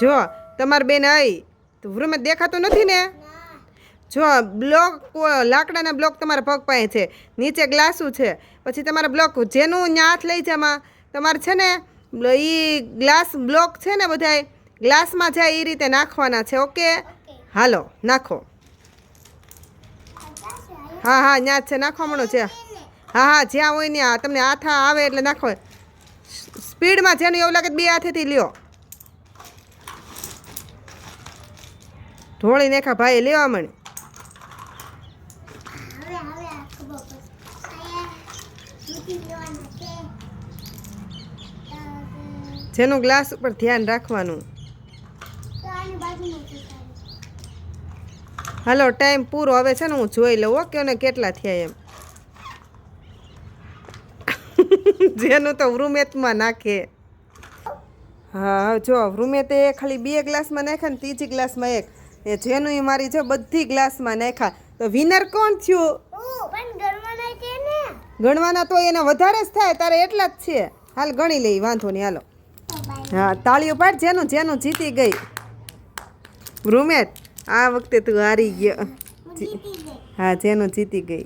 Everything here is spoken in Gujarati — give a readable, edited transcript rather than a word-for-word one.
જો તમારી બેન આવી તો વૃમેત દેખાતું નથી ને? જો બ્લોક લાકડાના બ્લોક તમારા પગ પાસે છે, નીચે ગ્લાસું છે, પછી તમારા બ્લોક જેનું ત્યાં હાથ લઈ જવામાં તમારે છે ને એ ગ્લાસ બ્લોક છે ને બધાય ગ્લાસમાં જાય એ રીતે નાખવાના છે. ઓકે, હાલો નાખો. હા હા ત્યાં જ છે, નાખવા મળો છે. હા હા જ્યાં હોય ને તમને હાથ આવે એટલે નાખો સ્પીડમાં. જેનું એવું લાગે બે હાથેથી લ્યો. ઢોળી નાખા ભાઈ, લેવા મણે. જેનું ગ્લાસ ઉપર ધ્યાન રાખવાનું. હાલો ટાઈમ પૂરો હવે છે ને હું જોઈ લઉં ઓકે ને કેટલા થયા એમ. જેનું તો વૃમેતમાં નાખે. હા જો વૃમેતે ખાલી 2 ગ્લાસમાં નાખ્યા ને ત્રીજી ગ્લાસમાં 1. એ જેનું એ મારી જો બધી ગ્લાસમાં નાખ્યા. તો વિનર કોણ થયું? ગણવાના તો એને વધારે જ થાય, તારે એટલા જ છે. હાલ ગણી લઈ, વાંધો નહીં હાલો. હા તાળીઓ પાડ. જેનું જેનું જીતી ગઈ વૃમેત. આ વખતે તું હારી ગયો. હા જેનું જીતી ગઈ.